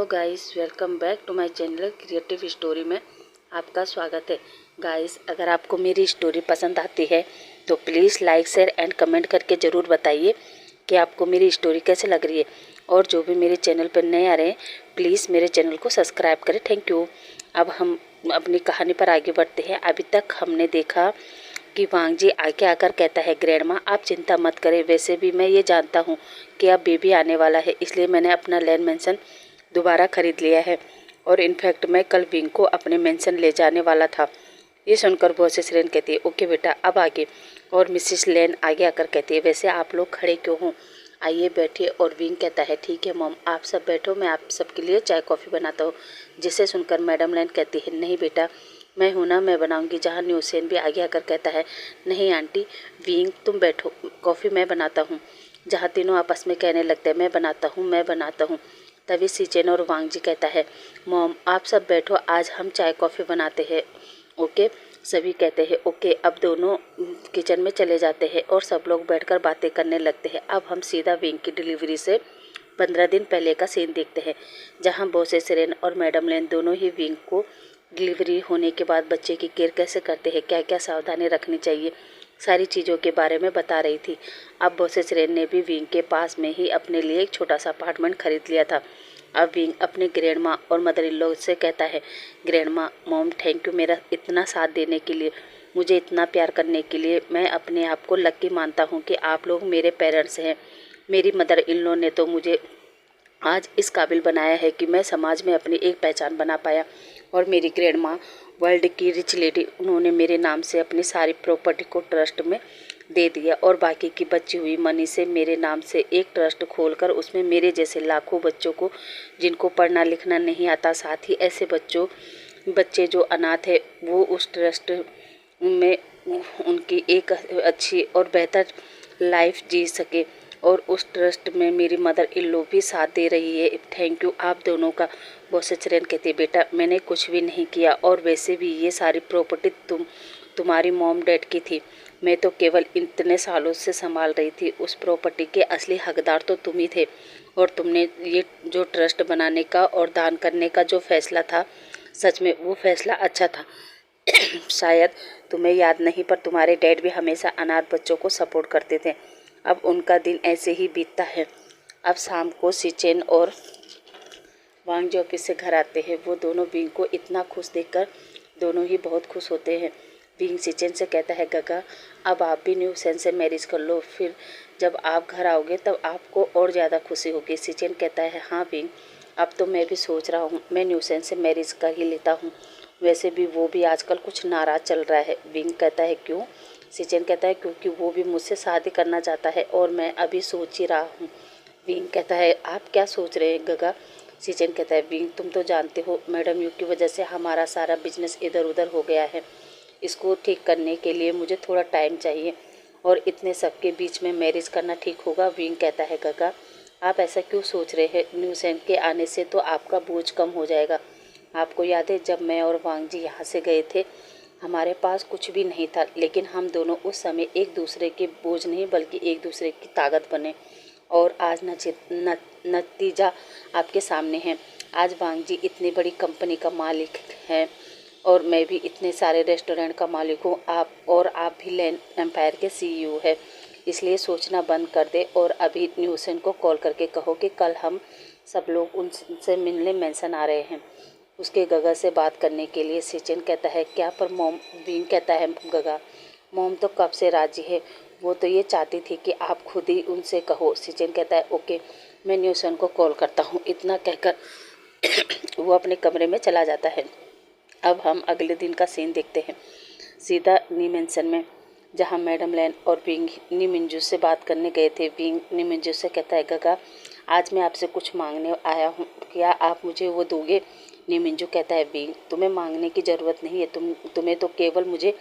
Guys, welcome back to my channel creative story में आपका स्वागत है। गाइस, अगर आपको मेरी स्टोरी पसंद आती है तो please like share and comment करके ज़रूर बताइए कि आपको मेरी स्टोरी कैसे लग रही है। और जो भी मेरे चैनल पर नए आ रहे हैं प्लीज़ मेरे चैनल को सब्सक्राइब करें। Thank you. अब हम अपनी कहानी पर आगे बढ़ते हैं। अभी तक हमने देखा कि वांग जी आके आकर कहता है, ग्रैंडमा आप चिंता मत करें, वैसे भी मैं ये जानता हूँ कि अब बेबी आने वाला है, इसलिए मैंने अपना लैंड मेंशन दोबारा खरीद लिया है और इनफैक्ट मैं कल विंग को अपने मेंशन ले जाने वाला था। ये सुनकर बॉसेस लेन कहती है, ओके बेटा अब आगे। और मिसिस लेन आगे आकर कहती है, वैसे आप लोग खड़े क्यों हो, आइए बैठिए। और विंग कहता है, ठीक है मॉम आप सब बैठो, मैं आप सबके लिए चाय कॉफ़ी बनाता हूँ। जिसे सुनकर मैडम लेन कहती है, नहीं बेटा मैं हूं ना, मैं बनाऊंगी। जहाँ न्यूसेन भी आगे आकर कहता है, नहीं आंटी विंग तुम बैठो, कॉफ़ी मैं बनाता हूँ। जहाँ तीनों आपस में कहने लगते हैं, मैं बनाता हूँ मैं बनाता हूँ। तभी सीचेन और वांग जी कहता है, मॉम आप सब बैठो, आज हम चाय कॉफ़ी बनाते हैं। ओके, सभी कहते हैं ओके। अब दोनों किचन में चले जाते हैं और सब लोग बैठकर बातें करने लगते हैं। अब हम सीधा विंग की डिलीवरी से 15 दिन पहले का सीन देखते हैं, जहां बॉसेस रेन और मैडम लेन दोनों ही विंग को डिलीवरी होने के बाद बच्चे की केयर कैसे करते हैं, क्या क्या सावधानी रखनी चाहिए, सारी चीज़ों के बारे में बता रही थी। अब बॉसेस रेन ने भी विंग के पास में ही अपने लिए एक छोटा सा अपार्टमेंट खरीद लिया था। अब विंग अपने ग्रैंडमा और मदर इन लॉ से कहता है, ग्रैंडमा मॉम थैंक यू मेरा इतना साथ देने के लिए, मुझे इतना प्यार करने के लिए। मैं अपने आप को लकी मानता हूँ कि आप लोग मेरे पेरेंट्स हैं। मेरी मदर इन लॉ ने तो मुझे आज इस काबिल बनाया है कि मैं समाज में अपनी एक पहचान बना पाया। और मेरी ग्रैंडमा वर्ल्ड की रिच लेडी, उन्होंने मेरे नाम से अपनी सारी प्रॉपर्टी को ट्रस्ट में दे दिया और बाकी की बची हुई मनी से मेरे नाम से एक ट्रस्ट खोलकर उसमें मेरे जैसे लाखों बच्चों को, जिनको पढ़ना लिखना नहीं आता, साथ ही ऐसे बच्चे जो अनाथ है, वो उस ट्रस्ट में उनकी एक अच्छी और बेहतर लाइफ जी सके। और उस ट्रस्ट में मेरी मदर इन लॉ भी साथ दे रही है। थैंक यू आप दोनों का। बॉसेस रेन कहती, बेटा मैंने कुछ भी नहीं किया और वैसे भी ये सारी प्रॉपर्टी तुम्हारी मॉम डैड की थी, मैं तो केवल इतने सालों से संभाल रही थी। उस प्रॉपर्टी के असली हकदार तो तुम ही थे। और तुमने ये जो ट्रस्ट बनाने का और दान करने का जो फैसला था, सच में वो फैसला अच्छा था। शायद तुम्हें याद नहीं पर तुम्हारे डैड भी हमेशा अनाथ बच्चों को सपोर्ट करते थे। अब उनका दिन ऐसे ही बीतता है। अब शाम को सीचेन और वांग जो ऑफिस से घर आते हैं, वो दोनों विंग को इतना खुश देखकर दोनों ही बहुत खुश होते हैं। विंग सीचेन से कहता है, गगा अब आप भी न्यू सेन से मैरिज कर लो, फिर जब आप घर आओगे तब आपको और ज़्यादा खुशी होगी। सीचेन कहता है, हाँ विंग अब तो मैं भी सोच रहा हूँ मैं न्यू सेन से मैरिज कर ही लेता हूँ, वैसे भी वो भी आजकल कुछ नाराज़ चल रहा है। विंग कहता है, क्यों? सीचेन कहता है, क्योंकि वो भी मुझसे शादी करना चाहता है और मैं अभी सोच ही रहा हूँ। विंग कहता है, आप क्या सोच रहे हैं गगा? सीचेन कहता है, विंग तुम तो जानते हो मैडम यू की वजह से हमारा सारा बिजनेस इधर उधर हो गया है, इसको ठीक करने के लिए मुझे थोड़ा टाइम चाहिए और इतने सबके बीच में मैरिज करना ठीक होगा? विंग कहता है, गगा आप ऐसा क्यों सोच रहे हैं, न्यू सेन के आने से तो आपका बोझ कम हो जाएगा। आपको याद है जब मैं और वांग जी यहाँ से गए थे, हमारे पास कुछ भी नहीं था, लेकिन हम दोनों उस समय एक दूसरे के बोझ नहीं बल्कि एक दूसरे की ताकत बने। और आज नतीजा आपके सामने है। आज वांग जी इतनी बड़ी कंपनी का मालिक है और मैं भी इतने सारे रेस्टोरेंट का मालिक हूँ। आप भी लैंड एम्पायर के सीईओ है। इसलिए सोचना बंद कर दे और अभी न्यूसेन को कॉल करके कहो कि कल हम सब लोग उनसे मिलने मेंशन आ रहे हैं, उसके गगा से बात करने के लिए। सीचेन कहता है, क्या पर मॉम? विंग कहता है, गगा मॉम तो कब से राजी है, वो तो ये चाहती थी कि आप खुद ही उनसे कहो। सीचेन कहता है, ओके मैं न्यूसन को कॉल करता हूँ। इतना कहकर वो अपने कमरे में चला जाता है। अब हम अगले दिन का सीन देखते हैं, सीधा नी मेंशन में, जहाँ मैडम लैन और विंग नी मिंजू से बात करने गए थे। विंग नी मिंजू से कहता है, गगा आज मैं आपसे कुछ मांगने आया हूँ, क्या आप मुझे वो दोगे? नी मिंजू कहता है, विंग तुम्हें मांगने की ज़रूरत नहीं है, तुम्हें तो केवल मुझे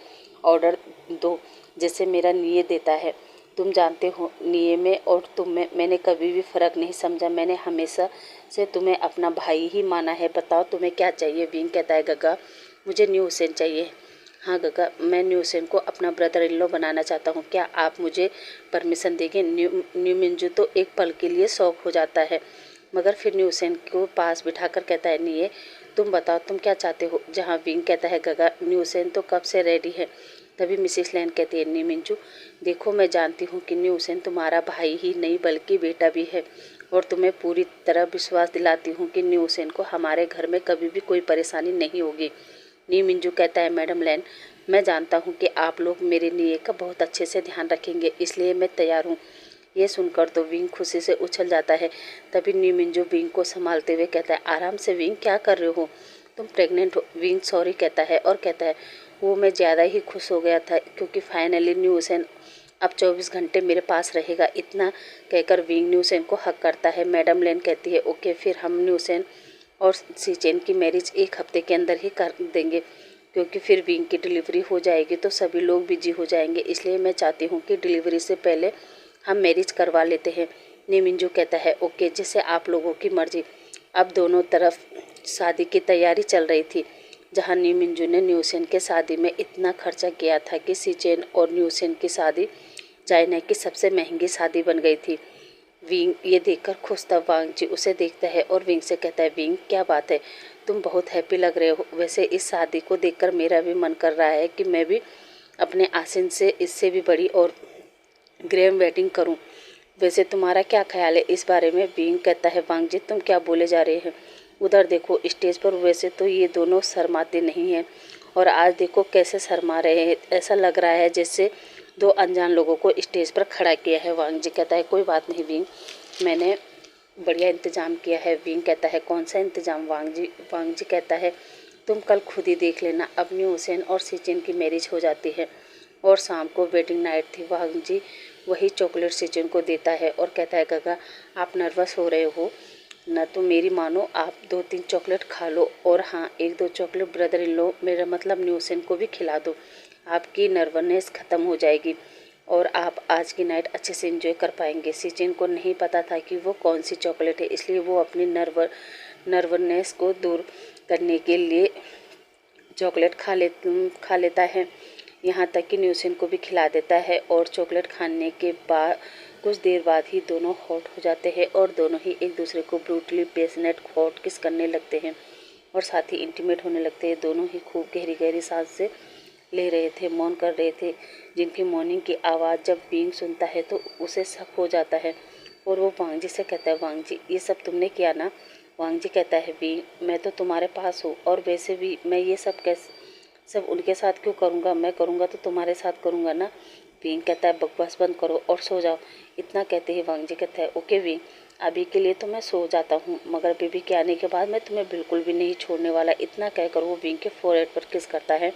ऑर्डर दो जैसे मेरा निये देता है। तुम जानते हो निये में और तुम में मैंने कभी भी फ़र्क नहीं समझा, मैंने हमेशा से तुम्हें अपना भाई ही माना है। बताओ तुम्हें क्या चाहिए? विंग कहता है, गगा मुझे न्यू हुसैन चाहिए। हाँ गगा मैं न्यू हुसैन को अपना ब्रदर इन लॉ बनाना चाहता हूँ, क्या आप मुझे परमिशन देंगे? न्यू मिंजू तो एक पल के लिए शौक हो जाता है मगर फिर न्यूसेन को पास बिठाकर कहता है नहीं, तुम बताओ तुम क्या चाहते हो। जहाँ विंग कहता है गगा न्यूसेन तो कब से रेडी है। तभी मिसिस लेन कहती है नहीं मिंजू, देखो मैं जानती हूँ कि न्यूसेन तुम्हारा भाई ही नहीं बल्कि बेटा भी है, और तुम्हें पूरी तरह विश्वास दिलाती हूँ कि न्यूसेन को हमारे घर में कभी भी कोई परेशानी नहीं होगी। नी मिंजू कहता है मैडम लेन, मैं जानता हूँ कि आप लोग मेरे लिए का बहुत अच्छे से ध्यान रखेंगे, इसलिए मैं तैयार हूँ। ये सुनकर तो विंग खुशी से उछल जाता है। तभी नी मिंजू विंग को संभालते हुए कहता है आराम से विंग, क्या कर रहे हो, तुम प्रेग्नेंट हो। विंग सॉरी कहता है और कहता है वो मैं ज़्यादा ही खुश हो गया था क्योंकि फाइनली न्यूसेन अब 24 घंटे मेरे पास रहेगा। इतना कहकर विंग न्यूसेन को हक करता है। मैडम लेन कहती है ओके, फिर हम न्यूसेन और सीचेन की मैरिज 1 हफ्ते के अंदर ही कर देंगे, क्योंकि फिर विंग की डिलीवरी हो जाएगी तो सभी लोग बिजी हो जाएंगे, इसलिए मैं चाहती हूँ कि डिलीवरी से पहले हम मैरिज करवा लेते हैं। नीमिंजू कहता है ओके, जैसे आप लोगों की मर्जी। अब दोनों तरफ शादी की तैयारी चल रही थी, जहाँ नीमिंजू ने न्यूसेन के शादी में इतना खर्चा किया था कि सीचेन और न्यूसेन की शादी चाइना की सबसे महंगी शादी बन गई थी। विंग ये देखकर खुश था। वांग जी उसे देखता है और विंग से कहता है विंग क्या बात है, तुम बहुत हैप्पी लग रहे हो। वैसे इस शादी को देखकर मेरा भी मन कर रहा है कि मैं भी अपने आसिन से इससे भी बड़ी और ग्रैंड वेडिंग करूं। वैसे तुम्हारा क्या ख्याल है इस बारे में। विंग कहता है वांग जी तुम क्या बोले जा रहे हैं, उधर देखो स्टेज पर वैसे तो ये दोनों शर्माते नहीं हैं, और आज देखो कैसे शर्मा रहे हैं, ऐसा लग रहा है जैसे 2 अनजान लोगों को स्टेज पर खड़ा किया है। वांग जी कहता है कोई बात नहीं विंग, मैंने बढ़िया इंतजाम किया है। विंग कहता है कौन सा इंतजाम। वांग जी कहता है तुम कल खुद ही देख लेना, अब न्यूसेन और सीचेन की मैरिज हो जाती है और शाम को वेडिंग नाइट थी। वांग जी वही चॉकलेट सीचेन को देता है और कहता है गगा आप नर्वस हो रहे हो ना, तो मेरी मानो, आप 2-3 चॉकलेट खा लो, और हाँ 1-2 चॉकलेट ब्रदर इन लो मेरा मतलब न्यूसेन को भी खिला दो, आपकी नर्वसनेस ख़त्म हो जाएगी और आप आज की नाइट अच्छे से एंजॉय कर पाएंगे। सीचेन को नहीं पता था कि वो कौन सी चॉकलेट है, इसलिए वो अपनी नर्वसनेस को दूर करने के लिए चॉकलेट खा लेता है, यहाँ तक कि न्यूसेन को भी खिला देता है। और चॉकलेट खाने के बाद कुछ देर बाद ही दोनों हॉट हो जाते हैं और दोनों ही एक दूसरे को ब्रूटली पैशनेट हॉट किस करने लगते हैं और साथ ही इंटीमेट होने लगते हैं। दोनों ही खूब गहरी गहरी सांस से ले रहे थे, मौन कर रहे थे, जिनकी मॉर्निंग की आवाज़ जब विंग सुनता है तो उसे शक हो जाता है और वो वांग जी से कहता है वांग जी ये सब तुमने किया ना। वांग जी कहता है विंग मैं तो तुम्हारे पास हूँ, और वैसे भी मैं ये सब उनके साथ क्यों करूँगा, मैं करूँगा तो तुम्हारे साथ करूँगा ना। विंग कहता है बकवास बंद करो और सो जाओ। इतना कहते ही वांग जी कहता है ओके विंग, अभी के लिए तो मैं सो जाता हूँ, मगर बेबी के आने के बाद मैं तुम्हें बिल्कुल भी नहीं छोड़ने वाला। इतना कहकर वो विंग के फोरहेड पर किस करता है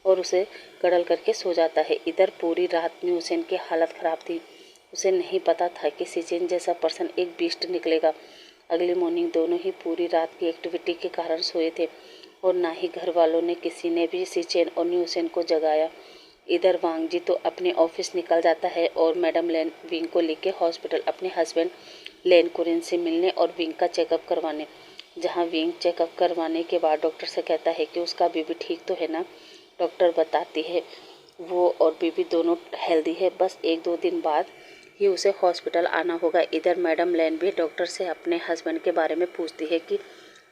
और उसे कडल करके सो जाता है। इधर पूरी रात न्यूसेन की हालत ख़राब थी, उसे नहीं पता था कि सीचेन जैसा पर्सन एक बीस्ट निकलेगा। अगली मॉर्निंग दोनों ही पूरी रात की एक्टिविटी के कारण सोए थे और ना ही घर वालों ने किसी ने भी सीचेन और न्यूसेन को जगाया। इधर वांग जी तो अपने ऑफिस निकल जाता है और मैडम लेन विंग को लेके हॉस्पिटल अपने हस्बैंड लेन कुरिन से मिलने और विंग का चेकअप करवाने। जहाँ विंग चेकअप करवाने के बाद डॉक्टर से कहता है कि उसका बीबी ठीक तो है ना। डॉक्टर बताती है वो और बीबी दोनों हेल्दी है, बस 1-2 दिन बाद ही उसे हॉस्पिटल आना होगा। इधर मैडम लेन भी डॉक्टर से अपने हस्बैंड के बारे में पूछती है कि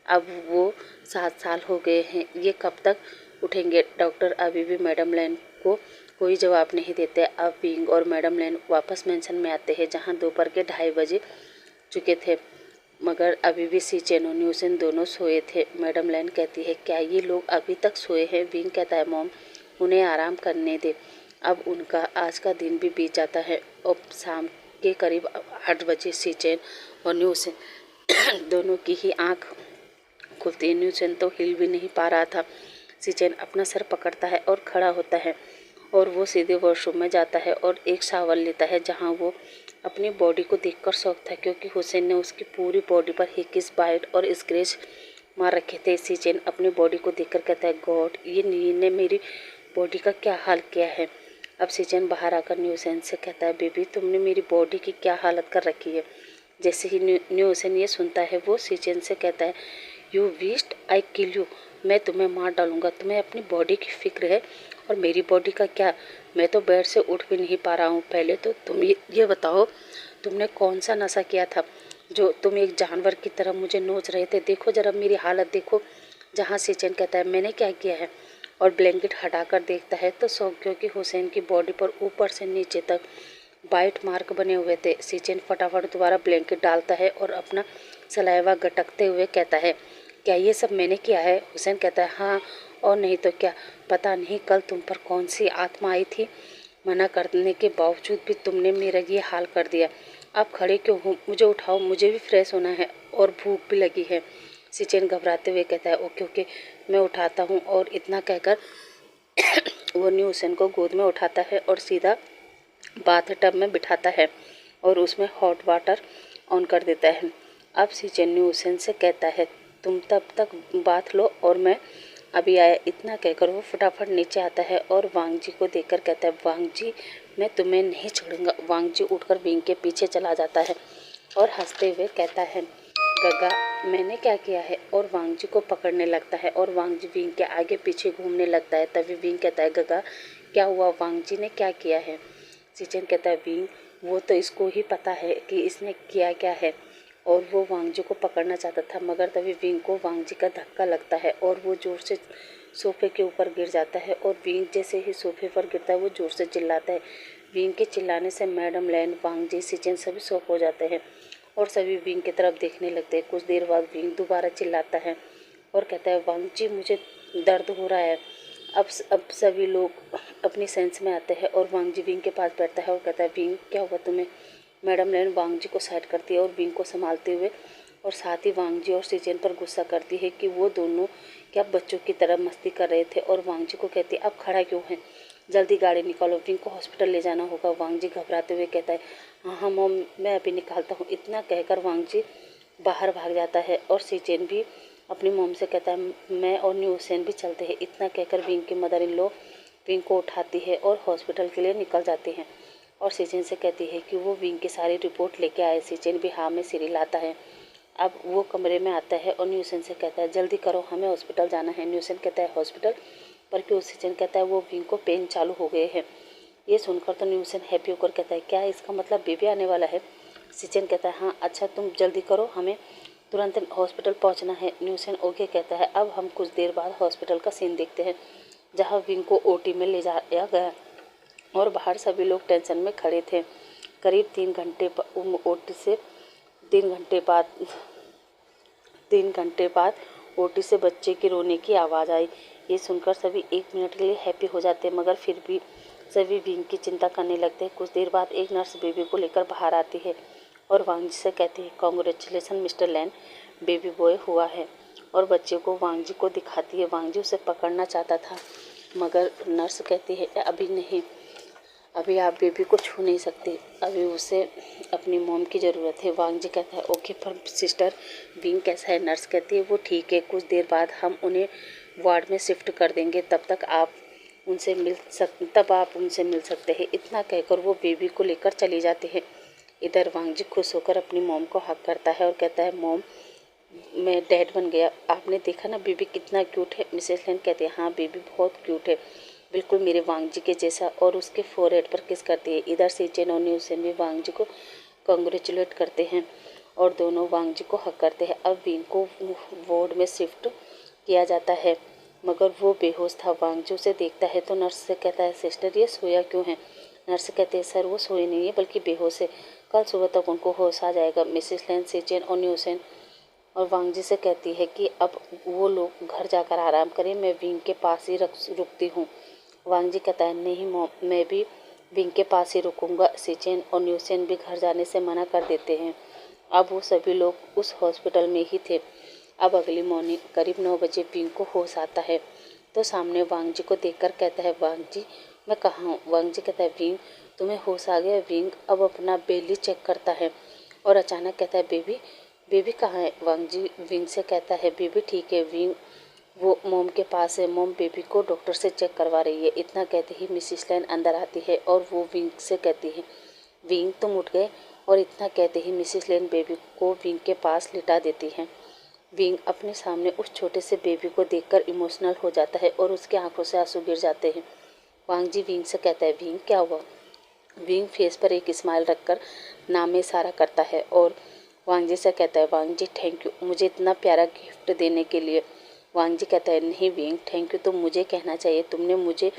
अब वो 7 साल हो गए हैं, ये कब तक उठेंगे। डॉक्टर अभी भी मैडम लेन को कोई जवाब नहीं देते। अब विंग और मैडम लेन वापस मेंशन में आते हैं, जहां दोपहर के 2:30 बजे चुके थे, मगर अभी भी सीचेन और न्यूसेन दोनों सोए थे। मैडम लेन कहती है क्या ये लोग अभी तक सोए हैं। विंग कहता है मॉम उन्हें आराम करने दे, अब उनका आज का दिन भी बीत जाता है। और शाम के करीब 8 बजे सीचेन और न्यूसेन दोनों की ही आँख खुलती है। न्यूसेन तो हिल भी नहीं पा रहा था। सीचेन अपना सर पकड़ता है और खड़ा होता है और वो सीधे वॉशरूम में जाता है और एक शावर लेता है, जहाँ वो अपनी बॉडी को देखकर शौक था, क्योंकि हुसैन ने उसकी पूरी बॉडी पर हिकिस बाइट और स्क्रैच मार रखे थे। सीचेन अपनी बॉडी को देखकर कहता है गॉड, ये नील ने मेरी बॉडी का क्या हाल किया है। अब सीचेन बाहर आकर न्यूसेन से कहता है बेबी तुमने मेरी बॉडी की क्या हालत कर रखी है। जैसे ही न्यूसेन ये सुनता है वो सीचेन से कहता है you Bisht I kill you, मैं तुम्हें मार डालूंगा, तुम्हें अपनी बॉडी की फिक्र है और मेरी बॉडी का क्या, मैं तो बेड से उठ भी नहीं पा रहा हूँ। पहले तो तुम ये बताओ तुमने कौन सा नशा किया था जो तुम एक जानवर की तरह मुझे नोच रहे थे, देखो जरा मेरी हालत देखो। जहाँ सिचन कहता है मैंने क्या किया है, और ब्लैंकेट हटाकर देखता है तो सौख्यों की हुसैन की बॉडी पर ऊपर से नीचे तक बाइट मार्क बने हुए थे। सिचन फटाफट दोबारा ब्लैंकेट डालता है और अपना सलाइवा गटकते हुए कहता है, क्या ये सब मैंने किया है? हुसैन कहता है, हाँ और नहीं तो क्या। पता नहीं कल तुम पर कौन सी आत्मा आई थी, मना करने के बावजूद भी तुमने मेरा ये हाल कर दिया। आप खड़े क्यों हो? मुझे उठाओ, मुझे भी फ्रेश होना है और भूख भी लगी है। सिचन घबराते हुए कहता है, ओके ओके मैं उठाता हूँ। और इतना कहकर वो न्यू हुसैन को गोद में उठाता है और सीधा बाथ टब में बिठाता है और उसमें हॉट वाटर ऑन कर देता है। अब सिचन न्यू हुसैन से कहता है, तुम तब तक बाथ लो और मैं अभी आया। इतना कहकर वो फटाफट नीचे आता है और वांगजी को देखकर कहता है, वांगजी मैं तुम्हें नहीं छोड़ूंगा। वांगजी उठकर विंग के पीछे चला जाता है और हंसते हुए कहता है, गगा मैंने क्या किया है? और वांगजी को पकड़ने लगता है और वांगजी विंग के आगे पीछे घूमने लगता है। तभी विंग कहता है, गगा क्या हुआ? वांगजी ने क्या किया है? सिचन कहता है, विंग वो तो इसको ही पता है कि इसने किया क्या है। और वो वांगजी को पकड़ना चाहता था, मगर तभी विंग को वांगजी का धक्का लगता है और वो जोर से सोफे के ऊपर गिर जाता है। और विंग जैसे ही सोफे पर गिरता है वो जोर से चिल्लाता है। विंग के चिल्लाने से मैडम लैन, वांगजी, सिचन सभी शॉक हो जाते हैं और सभी विंग की तरफ देखने लगते हैं। कुछ देर बाद विंग दोबारा चिल्लाता है और कहता है, वांगजी मुझे दर्द हो रहा है। अब सभी लोग अपनी सेंस में आते हैं और वांगजी विंग के पास बैठता है और कहता है, विंग क्या हुआ तुम्हें? मैडम लैन वांगजी को साइड करती है और विंग को संभालते हुए और साथ ही वांगजी और सिचन पर गुस्सा करती है कि वो दोनों क्या बच्चों की तरह मस्ती कर रहे थे। और वांगजी को कहती है, अब खड़ा क्यों है, जल्दी गाड़ी निकालो, विंग को हॉस्पिटल ले जाना होगा। वांगजी घबराते हुए कहता है, हाँ हाँ मॉम मैं अभी निकालता हूँ। इतना कहकर वांगजी बाहर भाग जाता है और सिचन भी अपनी मॉम से कहता है, मैं और न्यू हुसैन भी चलते हैं। इतना कहकर विंग की मदर इन लॉ विंग को उठाती है और हॉस्पिटल के लिए निकल जाती हैं और सिचन से कहती है कि वो विंग की सारी रिपोर्ट लेके आए। सिचन भी हाँ में सिर हिलाता है। अब वो कमरे में आता है और न्यू हुसैन से कहता है, जल्दी करो हमें हॉस्पिटल जाना है। न्यू हुसैन कहता है, हॉस्पिटल पर क्यों? सिचन कहता है, वो विंग को पेन चालू हो गए हैं। ये सुनकर तो न्यू हुसैन हैप्पी होकर कहता है, क्या इसका मतलब बेबी आने वाला है? सिचन कहता है, हाँ अच्छा तुम जल्दी करो, हमें तुरंत हॉस्पिटल पहुंचना है। न्यू हुसैन ओके कहता है। अब हम कुछ देर बाद हॉस्पिटल का सीन देखते हैं जहां विंग को ओटी में ले जाया गया और बाहर सभी लोग टेंशन में खड़े थे। करीब 3 घंटे ओटी से 3 घंटे बाद ओटी से बच्चे के रोने की आवाज़ आई। ये सुनकर सभी 1 मिनट के लिए हैप्पी हो जाते हैं, मगर फिर भी सभी विंग की चिंता करने लगते हैं। कुछ देर बाद एक नर्स बेबी को लेकर बाहर आती है और वांगजी से कहती है, कॉन्ग्रेचुलेसन मिस्टर लैन, बेबी बॉय हुआ है। और बच्चे को वांगजी को दिखाती है। वांगजी उसे पकड़ना चाहता था, मगर नर्स कहती है, अभी नहीं, अभी आप बेबी को छू नहीं सकते, अभी उसे अपनी मॉम की ज़रूरत है। वांगजी कहता है, ओके पर सिस्टर विंग कैसा है? नर्स कहती है, वो ठीक है, कुछ देर बाद हम उन्हें वार्ड में शिफ्ट कर देंगे, तब आप उनसे मिल सकते हैं। इतना कहकर वो बेबी को लेकर चली जाती है। इधर वांगजी खुश होकर अपनी मॉम को हक करता है और कहता है, मॉम मैं डैड बन गया, आपने देखा ना बेबी कितना क्यूट है? मिसेस लैन कहती है, हाँ बेबी बहुत क्यूट है, बिल्कुल मेरे वांगजी के जैसा। और उसके फोरहेड पर किस करती है। इधर सिचन और न्यू हुसैन भी वांगजी को कॉन्ग्रेचुलेट करते हैं और दोनों वांगजी को हक करते हैं। अब विंग को वार्ड में शिफ्ट किया जाता है, मगर वो बेहोश था। वांगजी उसे देखता है तो नर्स से कहता है, सिस्टर ये सोया क्यों है? नर्स कहते हैं, सर वो सोए नहीं है बल्कि बेहोश है, कल सुबह तक उनको होश आ जाएगा। मिसेस लैन, सिचन और न्यू हुसैन और वांगजी से कहती है कि अब वो लोग घर जाकर आराम करें, मैं विंग के पास ही रुकती हूँ। वांगजी कहता है, नहीं मॉम मैं भी विंग के पास ही रुकूंगा। सिचन और न्यू हुसैन भी घर जाने से मना कर देते हैं। अब वो सभी लोग उस हॉस्पिटल में ही थे। अब अगली मॉर्निंग करीब 9 बजे विंग को होश आता है तो सामने वांगजी को देखकर कहता है, वांगजी मैं कहाँ हूँ? वांगजी कहता है, विंग तुम्हें होश आ गया? विंग अब अपना बेली चेक करता है और अचानक कहता है, बेबी कहाँ है? वांगजी विंग से कहता है, बेबी ठीक है। विंग वो मॉम के पास है, मॉम बेबी को डॉक्टर से चेक करवा रही है। इतना कहते ही मिसिस लैन अंदर आती है और वो विंग से कहती है, विंग तुम उठ गए? और इतना कहते ही मिसिस लैन बेबी को विंग के पास लिटा देती हैं। विंग अपने सामने उस छोटे से बेबी को देखकर इमोशनल हो जाता है और उसके आंखों से आंसू गिर जाते हैं। वांगजी विंग से कहता है, विंग क्या हुआ? विंग फेस पर एक स्माइल रखकर नाम में इशारा करता है और वांग जी से कहता है वांग जी थैंक यू मुझे इतना प्यारा गिफ्ट देने के लिए। वांग जी कहता है नहीं विंग, थैंक यू तो मुझे कहना चाहिए, तुमने मुझे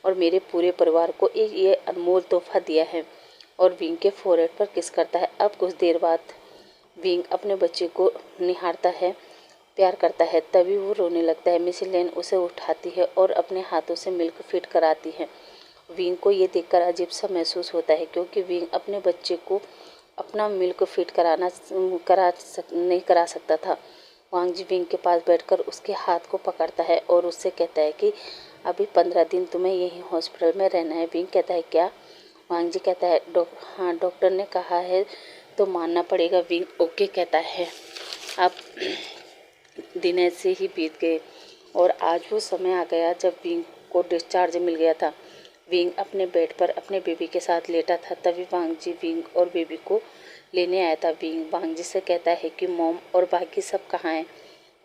और मेरे पूरे परिवार को ये अनमोल तोहफा दिया है। और विंग के फोrehead पर किस करता है। अब कुछ देर बाद विंग अपने बच्चे को निहारता है, प्यार करता है, तभी वो रोने लगता है। मिसेस लेन उसे उठाती है और अपने हाथों से मिल्क फीड कराती है। विंग को ये देखकर अजीब सा महसूस होता है, क्योंकि विंग अपने बच्चे को अपना मिल्क फीड नहीं करा सकता था। वांग जी विंग के पास बैठकर उसके हाथ को पकड़ता है और उससे कहता है कि अभी 15 दिन तुम्हें यहीं हॉस्पिटल में रहना है। विंग कहता है क्या। वांग जी कहता है हाँ डॉक्टर ने कहा है तो मानना पड़ेगा। विंग ओके कहता है। अब दिन ऐसे ही बीत गए और आज वो समय आ गया जब विंग को डिस्चार्ज मिल गया था। विंग अपने बेड पर अपने बेबी के साथ लेटा था, तभी वांग जी विंग और बेबी को लेने आया था। विंग वांग जी से कहता है कि मॉम और बाकी सब कहाँ हैं।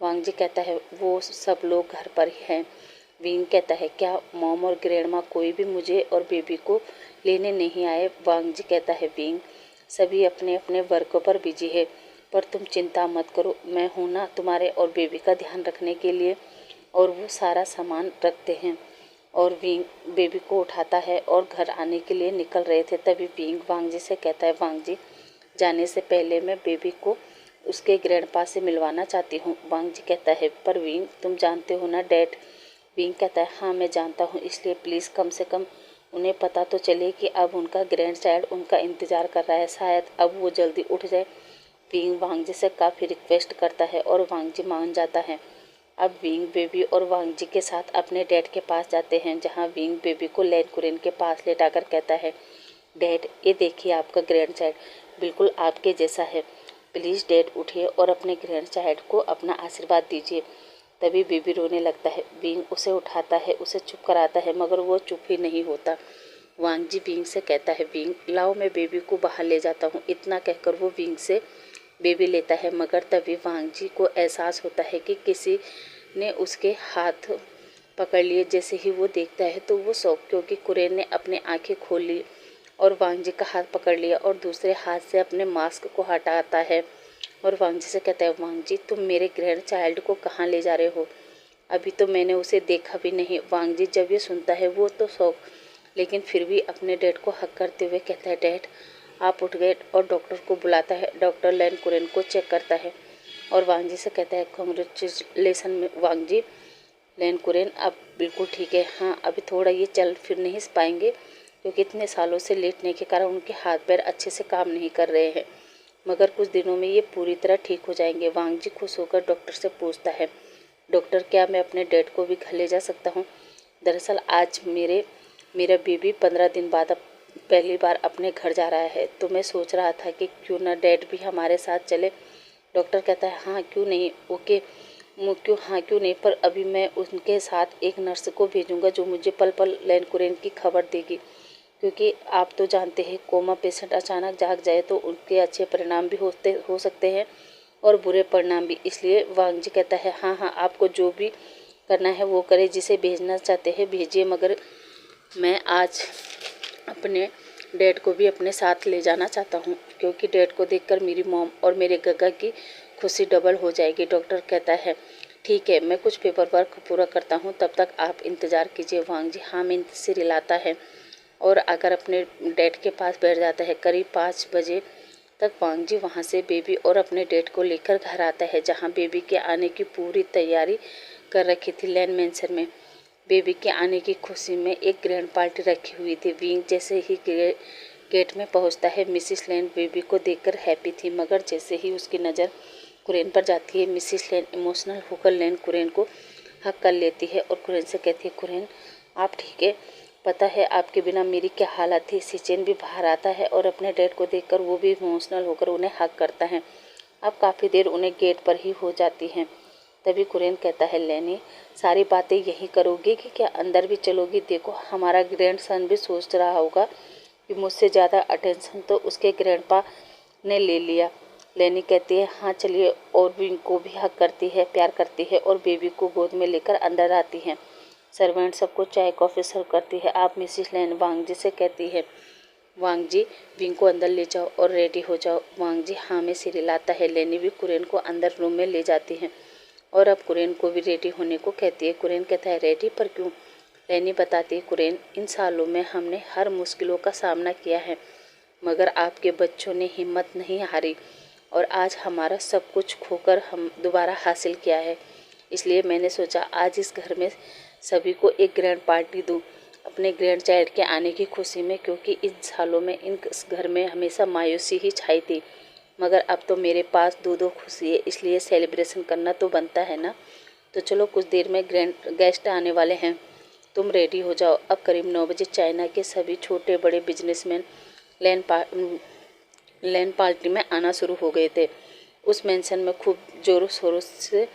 वांग जी कहता है वो सब लोग घर पर ही हैं। विंग कहता है क्या मॉम और ग्रैंडमा कोई भी मुझे और बेबी को लेने नहीं आए। वांग जी कहता है विंग सभी अपने अपने वर्क पर बिजी है, पर तुम चिंता मत करो, मैं हूँ ना तुम्हारे और बेबी का ध्यान रखने के लिए। और वो सारा सामान रखते हैं। और विंग बेबी को उठाता है और घर आने के लिए निकल रहे थे, तभी विंग वांग जी से कहता है वांग जी जाने से पहले मैं बेबी को उसके ग्रैंडपा से मिलवाना चाहती हूँ। वांग जी कहता है पर विंग तुम जानते हो ना डैड। विंग कहता है हाँ मैं जानता हूँ, इसलिए प्लीज़ कम से कम उन्हें पता तो चले कि अब उनका ग्रैंड चाइल्ड उनका इंतज़ार कर रहा है, शायद अब वो जल्दी उठ जाए। विंग वांग जी से काफ़ी रिक्वेस्ट करता है और वांग जी मान जाता है। अब विंग बेबी और वांग जी के साथ अपने डैड के पास जाते हैं, जहाँ विंग बेबी को लैन कुरेन के पास लेटाकर कहता है डैड ये देखिए आपका ग्रैंड चाइल्ड बिल्कुल आपके जैसा है, प्लीज़ डैड उठिए और अपने ग्रैंड चाइल्ड को अपना आशीर्वाद दीजिए। तभी बेबी रोने लगता है। विंग उसे उठाता है, उसे चुप कराता है, मगर वो चुप ही नहीं होता। वांग जी विंग से कहता है विंग लाओ मैं बेबी को बाहर ले जाता हूँ। इतना कहकर वो विंग से बेबी लेता है, मगर तभी वांग जी को एहसास होता है कि किसी ने उसके हाथ पकड़ लिए। जैसे ही वो देखता है तो वो शौक, क्योंकि कुरेन ने अपनी आंखें खोल ली और वांग जी का हाथ पकड़ लिया और दूसरे हाथ से अपने मास्क को हटाता है और वांग जी से कहता है वांग जी तुम मेरे ग्रैंड चाइल्ड को कहाँ ले जा रहे हो, अभी तो मैंने उसे देखा भी नहीं। वांग जी जब ये सुनता है वो तो शौक, लेकिन फिर भी अपने डैड को हक करते हुए कहता है डैड आप उठ गए और डॉक्टर को बुलाता है। डॉक्टर लैन कुरेन को चेक करता है और वांग जी से कहता है कांग्रेचुलेसन वांग जी, लैन कुरेन अब बिल्कुल ठीक है। हाँ अभी थोड़ा ये चल फिर नहीं पाएंगे, क्योंकि इतने सालों से लेटने के कारण उनके हाथ पैर अच्छे से काम नहीं कर रहे हैं, मगर कुछ दिनों में ये पूरी तरह ठीक हो जाएंगे। वांग जी खुश होकर डॉक्टर से पूछता है डॉक्टर क्या मैं अपने डैड को भी घर ले जा सकता हूँ। दरअसल आज मेरा बेबी 15 दिन बाद पहली बार अपने घर जा रहा है, तो मैं सोच रहा था कि क्यों ना डैड भी हमारे साथ चले। डॉक्टर कहता है हाँ क्यों नहीं, ओके क्यों नहीं, पर अभी मैं उनके साथ एक नर्स को भेजूंगा जो मुझे पल पल लैन कुरेन की खबर देगी, क्योंकि आप तो जानते हैं कोमा पेशेंट अचानक जाग जाए तो उनके अच्छे परिणाम भी हो सकते हैं और बुरे परिणाम भी। इसलिए वांग जी कहता है हाँ हाँ आपको जो भी करना है वो करे, जिसे भेजना चाहते हैं भेजिए, मगर मैं आज अपने डैड को भी अपने साथ ले जाना चाहता हूँ, क्योंकि डैड को देखकर मेरी मॉम और मेरे गगा की खुशी डबल हो जाएगी। डॉक्टर कहता है ठीक है मैं कुछ पेपर वर्क पूरा करता हूँ, तब तक आप इंतज़ार कीजिए। वांग जी हाँ में से रिलाता है और अगर अपने डैड के पास बैठ जाता है। करीब 5 बजे तक वांग जी वहाँ से बेबी और अपने डैड को लेकर घर आता है, जहाँ बेबी के आने की पूरी तैयारी कर रखी थी। लैन मैंसन में बेबी के आने की खुशी में एक ग्रैंड पार्टी रखी हुई थी। विंग जैसे ही गेट में पहुंचता है, मिसिस लैन बेबी को देखकर हैप्पी थी, मगर जैसे ही उसकी नज़र कुरेन पर जाती है, मिसिस लैन इमोशनल होकर लैन कुरेन को हक कर लेती है और कुरेन से कहती है कुरेन आप ठीक है, पता है आपके बिना मेरी क्या हालत थी। सिचेन भी बाहर आता है और अपने डैड को देखकर वो भी इमोशनल होकर उन्हें हक करता है। अब काफ़ी देर उन्हें गेट पर ही हो जाती है। तभी कुरेन कहता है लैनी सारी बातें यही करोगी कि क्या अंदर भी चलोगी। देखो हमारा ग्रैंड सन भी सोच रहा होगा कि मुझसे ज़्यादा अटेंशन तो उसके ग्रैंडपा ने ले लिया। लैनी कहती है हाँ चलिए, और विंग को भी हक करती है, प्यार करती है और बेबी को गोद में लेकर अंदर आती है। सर्वेंट सबको चाय कॉफ़ी सर्व करती है। आप मिसिस लैन वांग जी से कहती है वांग जी विंग को अंदर ले जाओ और रेडी हो जाओ। वांग जी हाँ में सिर हिलाता है। लेनी भी कुरेन को अंदर रूम में ले जाती है और अब कुरेन को भी रेडी होने को कहती है। कुरेन कहता है रेडी पर क्यों? लेनी बताती है कुरेन, इन सालों में हमने हर मुश्किलों का सामना किया है मगर आपके बच्चों ने हिम्मत नहीं हारी और आज हमारा सब कुछ खोकर हम दोबारा हासिल किया है। इसलिए मैंने सोचा आज इस घर में सभी को एक ग्रैंड पार्टी दूं अपने ग्रैंड चाइल्ड के आने की खुशी में, क्योंकि इन सालों में इस घर में हमेशा मायूसी ही छाई थी मगर अब तो मेरे पास दो खुशी है, इसलिए सेलिब्रेशन करना तो बनता है ना। तो चलो कुछ देर में ग्रैंड गेस्ट आने वाले हैं, तुम रेडी हो जाओ। अब करीब 9 बजे चाइना के सभी छोटे बड़े बिजनेसमैन लैंड पार्टी में आना शुरू हो गए थे। उस मेंशन में खूब जोरों शोरों से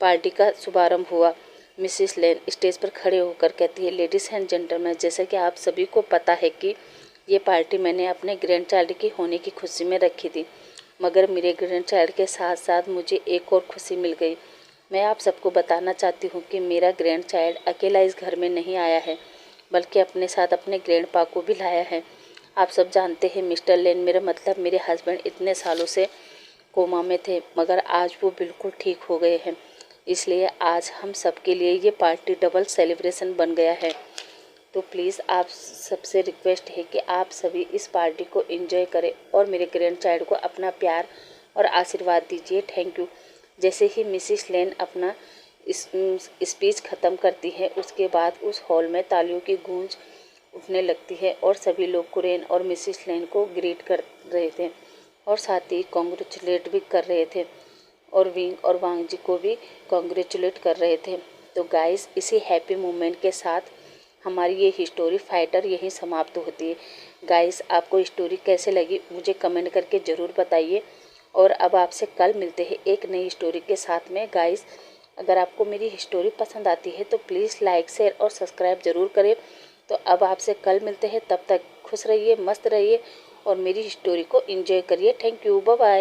पार्टी का शुभारंभ हुआ। मिसिस लेन स्टेज पर खड़े होकर कहती है, लेडीज एंड जेंटलमैन, जैसा कि आप सभी को पता है कि ये पार्टी मैंने अपने ग्रैंड चाइल्ड की होने की खुशी में रखी थी मगर मेरे ग्रैंड चाइल्ड के साथ साथ मुझे एक और खुशी मिल गई। मैं आप सबको बताना चाहती हूँ कि मेरा ग्रैंड चाइल्ड अकेला इस घर में नहीं आया है बल्कि अपने साथ अपने ग्रैंड पा को भी लाया है। आप सब जानते हैं मिस्टर लेन, मेरा मतलब मेरे हस्बैंड इतने सालों से कोमा में थे मगर आज वो बिल्कुल ठीक हो गए हैं, इसलिए आज हम सबके लिए ये पार्टी डबल सेलिब्रेशन बन गया है। तो प्लीज़ आप सबसे रिक्वेस्ट है कि आप सभी इस पार्टी को एंजॉय करें और मेरे ग्रैंड चाइल्ड को अपना प्यार और आशीर्वाद दीजिए। Thank you. जैसे ही मिसिस लेन अपना स्पीच ख़त्म करती है उसके बाद उस हॉल में तालियों की गूंज उठने लगती है और सभी लोग कुरेन और मिसिस लेन को ग्रीट कर रहे थे और साथ ही कॉन्ग्रेचुलेट भी कर रहे थे और विंग और वांग जी को भी कॉन्ग्रेचुलेट कर रहे थे। तो गाइस इसी हैप्पी मोमेंट के साथ हमारी ये हिस्टोरी फाइटर यहीं समाप्त होती है। गाइस आपको स्टोरी कैसे लगी मुझे कमेंट करके ज़रूर बताइए और अब आपसे कल मिलते हैं एक नई स्टोरी के साथ में। गाइस अगर आपको मेरी स्टोरी पसंद आती है तो प्लीज़ लाइक शेयर और सब्सक्राइब ज़रूर करें। तो अब आपसे कल मिलते हैं, तब तक खुश रहिए, मस्त रहिए और मेरी स्टोरी को एंजॉय करिए। Thank you, bye bye.